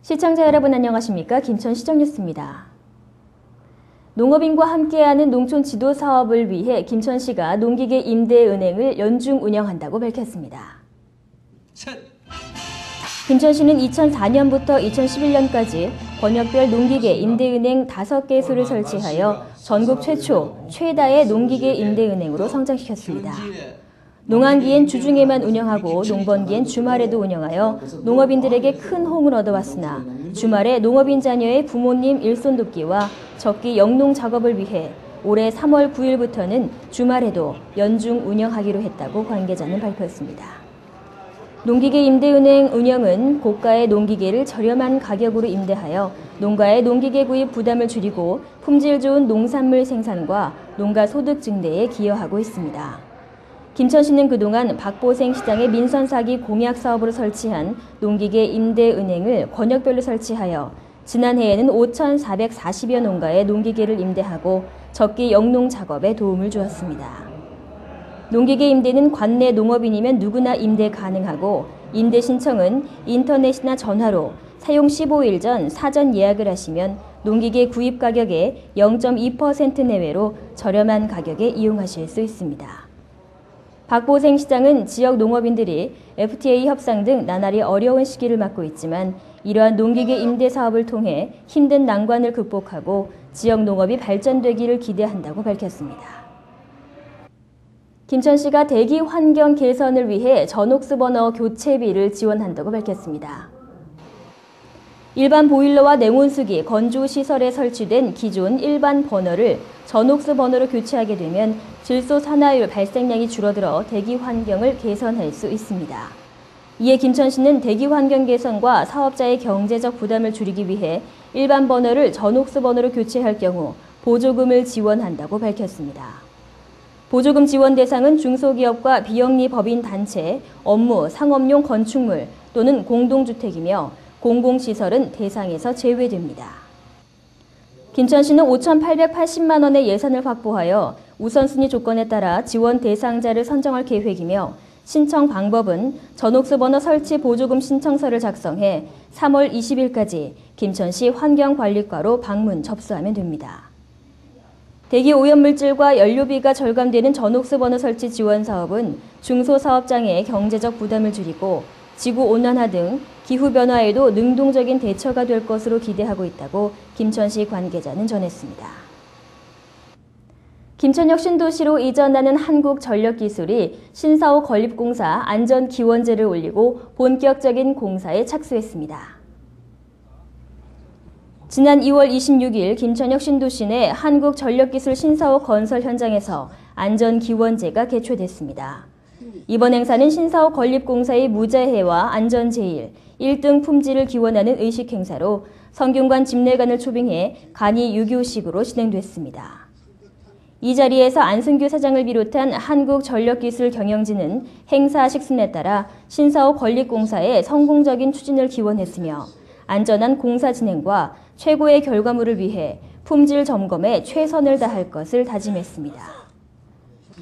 시청자 여러분 안녕하십니까? 김천시정뉴스입니다. 농업인과 함께하는 농촌 지도 사업을 위해 김천시가 농기계 임대은행을 연중 운영한다고 밝혔습니다. 김천시는 2004년부터 2011년까지 권역별 농기계 임대은행 5개소를 설치하여 전국 최초, 최다의 농기계 임대은행으로 성장시켰습니다. 농한기엔 주중에만 운영하고 농번기엔 주말에도 운영하여 농업인들에게 큰 호응을 얻어왔으나 주말에 농업인 자녀의 부모님 일손 돕기와 적기 영농 작업을 위해 올해 3월 9일부터는 주말에도 연중 운영하기로 했다고 관계자는 발표했습니다. 농기계 임대은행 운영은 고가의 농기계를 저렴한 가격으로 임대하여 농가의 농기계 구입 부담을 줄이고 품질 좋은 농산물 생산과 농가 소득 증대에 기여하고 있습니다. 김천시는 그동안 박보생 시장의 민선 사기 공약 사업으로 설치한 농기계 임대은행을 권역별로 설치하여 지난해에는 5,440여 농가에 농기계를 임대하고 적기 영농 작업에 도움을 주었습니다. 농기계 임대는 관내 농업인이면 누구나 임대 가능하고 임대 신청은 인터넷이나 전화로 사용 15일 전 사전 예약을 하시면 농기계 구입 가격의 0.2% 내외로 저렴한 가격에 이용하실 수 있습니다. 박보생 시장은 지역 농업인들이 FTA 협상 등 나날이 어려운 시기를 맞고 있지만 이러한 농기계 임대 사업을 통해 힘든 난관을 극복하고 지역 농업이 발전되기를 기대한다고 밝혔습니다. 김천시가 대기 환경 개선을 위해 전옥수 버너 교체비를 지원한다고 밝혔습니다. 일반 보일러와 냉온수기, 건조시설에 설치된 기존 일반 버너를 전옥수 버너로 교체하게 되면 질소 산화율 발생량이 줄어들어 대기 환경을 개선할 수 있습니다. 이에 김천시는 대기 환경 개선과 사업자의 경제적 부담을 줄이기 위해 일반 버너를 전옥수 버너로 교체할 경우 보조금을 지원한다고 밝혔습니다. 보조금 지원 대상은 중소기업과 비영리 법인 단체, 업무, 상업용 건축물 또는 공동주택이며 공공시설은 대상에서 제외됩니다. 김천시는 5,880만 원의 예산을 확보하여 우선순위 조건에 따라 지원 대상자를 선정할 계획이며 신청 방법은 전옥수 버너 설치 보조금 신청서를 작성해 3월 20일까지 김천시 환경관리과로 방문 접수하면 됩니다. 대기 오염물질과 연료비가 절감되는 전옥수 버너 설치 지원 사업은 중소사업장의 경제적 부담을 줄이고 지구온난화 등 기후변화에도 능동적인 대처가 될 것으로 기대하고 있다고 김천시 관계자는 전했습니다. 김천역 신도시로 이전하는 한국전력기술이 신사호 건립공사 안전기원제를 올리고 본격적인 공사에 착수했습니다. 지난 2월 26일 김천역 신도시 내 한국전력기술 신사호 건설 현장에서 안전기원제가 개최됐습니다. 이번 행사는 신사호 건립공사의 무자해와 안전제일, 1등 품질을 기원하는 의식 행사로 성균관 집내관을 초빙해 간이 유교식으로 진행됐습니다. 이 자리에서 안승규 사장을 비롯한 한국전력기술 경영진은 행사 식순에 따라 신사호 건립공사의 성공적인 추진을 기원했으며 안전한 공사 진행과 최고의 결과물을 위해 품질 점검에 최선을 다할 것을 다짐했습니다.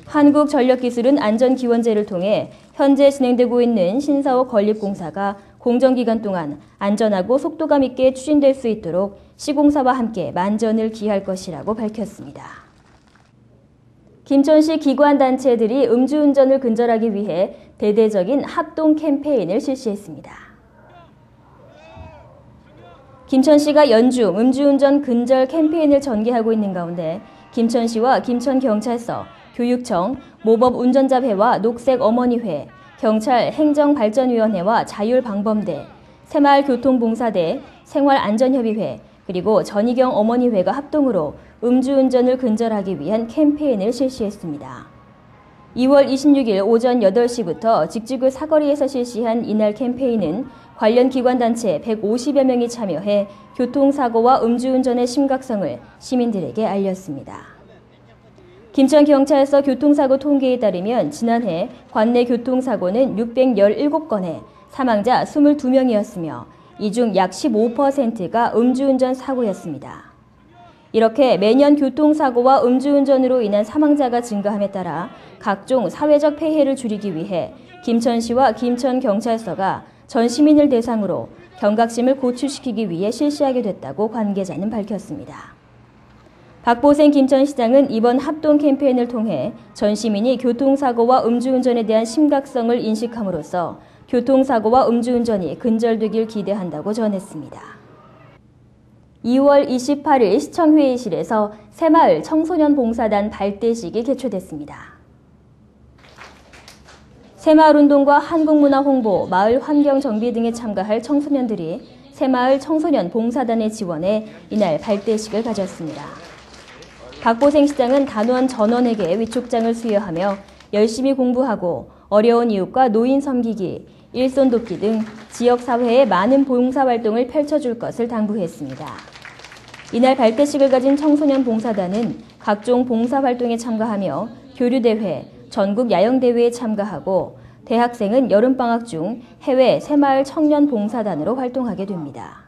한국전력기술은 안전기원제를 통해 현재 진행되고 있는 신사호 건립공사가 공정기간 동안 안전하고 속도감 있게 추진될 수 있도록 시공사와 함께 만전을 기할 것이라고 밝혔습니다. 김천시 기관단체들이 음주운전을 근절하기 위해 대대적인 합동 캠페인을 실시했습니다. 김천시가 연중 음주운전 근절 캠페인을 전개하고 있는 가운데 김천시와 김천경찰서, 교육청, 모범운전자회와 녹색어머니회, 경찰 행정발전위원회와 자율방범대, 새마을교통봉사대, 생활안전협의회, 그리고 전희경 어머니회가 합동으로 음주운전을 근절하기 위한 캠페인을 실시했습니다. 2월 26일 오전 8시부터 직지구 사거리에서 실시한 이날 캠페인은 관련 기관단체 150여 명이 참여해 교통사고와 음주운전의 심각성을 시민들에게 알렸습니다. 김천경찰서 교통사고 통계에 따르면 지난해 관내 교통사고는 617건에 사망자 22명이었으며 이 중 약 15%가 음주운전 사고였습니다. 이렇게 매년 교통사고와 음주운전으로 인한 사망자가 증가함에 따라 각종 사회적 폐해를 줄이기 위해 김천시와 김천경찰서가 전 시민을 대상으로 경각심을 고취시키기 위해 실시하게 됐다고 관계자는 밝혔습니다. 박보생 김천시장은 이번 합동 캠페인을 통해 전 시민이 교통사고와 음주운전에 대한 심각성을 인식함으로써 교통사고와 음주운전이 근절되길 기대한다고 전했습니다. 2월 28일 시청회의실에서 새마을 청소년 봉사단 발대식이 개최됐습니다. 새마을운동과 한국문화 홍보, 마을 환경 정비 등에 참가할 청소년들이 새마을 청소년 봉사단의 지원에 이날 발대식을 가졌습니다. 박보생 시장은 단원 전원에게 위촉장을 수여하며 열심히 공부하고 어려운 이웃과 노인 섬기기, 일손 돕기 등 지역사회에 많은 봉사활동을 펼쳐줄 것을 당부했습니다. 이날 발대식을 가진 청소년 봉사단은 각종 봉사활동에 참가하며 교류대회, 전국 야영대회에 참가하고 대학생은 여름방학 중 해외 새마을 청년 봉사단으로 활동하게 됩니다.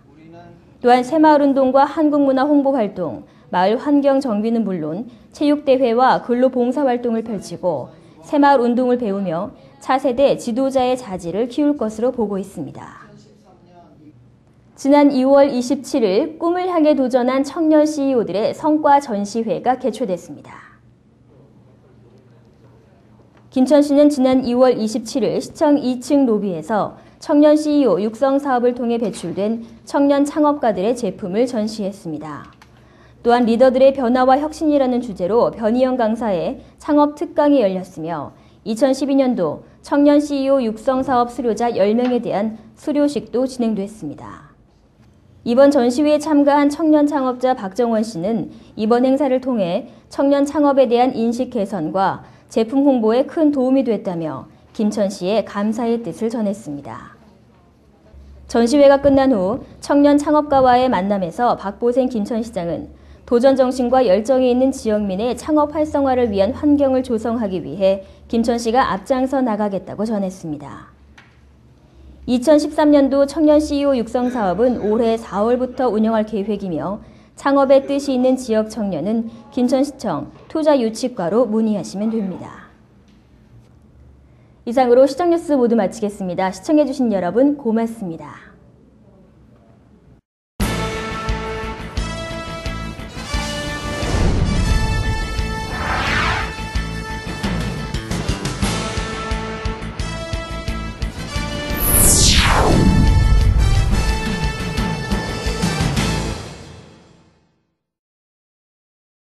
또한 새마을운동과 한국문화 홍보활동, 마을 환경 정비는 물론 체육대회와 근로봉사활동을 펼치고 새마을운동을 배우며 차세대 지도자의 자질을 키울 것으로 보고 있습니다. 지난 2월 27일 꿈을 향해 도전한 청년 CEO들의 성과 전시회가 개최됐습니다. 김천시는 지난 2월 27일 시청 2층 로비에서 청년 CEO 육성 사업을 통해 배출된 청년 창업가들의 제품을 전시했습니다. 또한 리더들의 변화와 혁신이라는 주제로 변희영 강사의 창업 특강이 열렸으며 2012년도 청년 CEO 육성 사업 수료자 10명에 대한 수료식도 진행됐습니다. 이번 전시회에 참가한 청년 창업자 박정원 씨는 이번 행사를 통해 청년 창업에 대한 인식 개선과 제품 홍보에 큰 도움이 됐다며 김천시에 감사의 뜻을 전했습니다. 전시회가 끝난 후 청년 창업가와의 만남에서 박보생 김천시장은 도전 정신과 열정이 있는 지역민의 창업 활성화를 위한 환경을 조성하기 위해 김천시가 앞장서 나가겠다고 전했습니다. 2013년도 청년 CEO 육성 사업은 올해 4월부터 운영할 계획이며 창업의 뜻이 있는 지역 청년은 김천시청 투자유치과로 문의하시면 됩니다. 이상으로 시청뉴스 모두 마치겠습니다. 시청해주신 여러분 고맙습니다.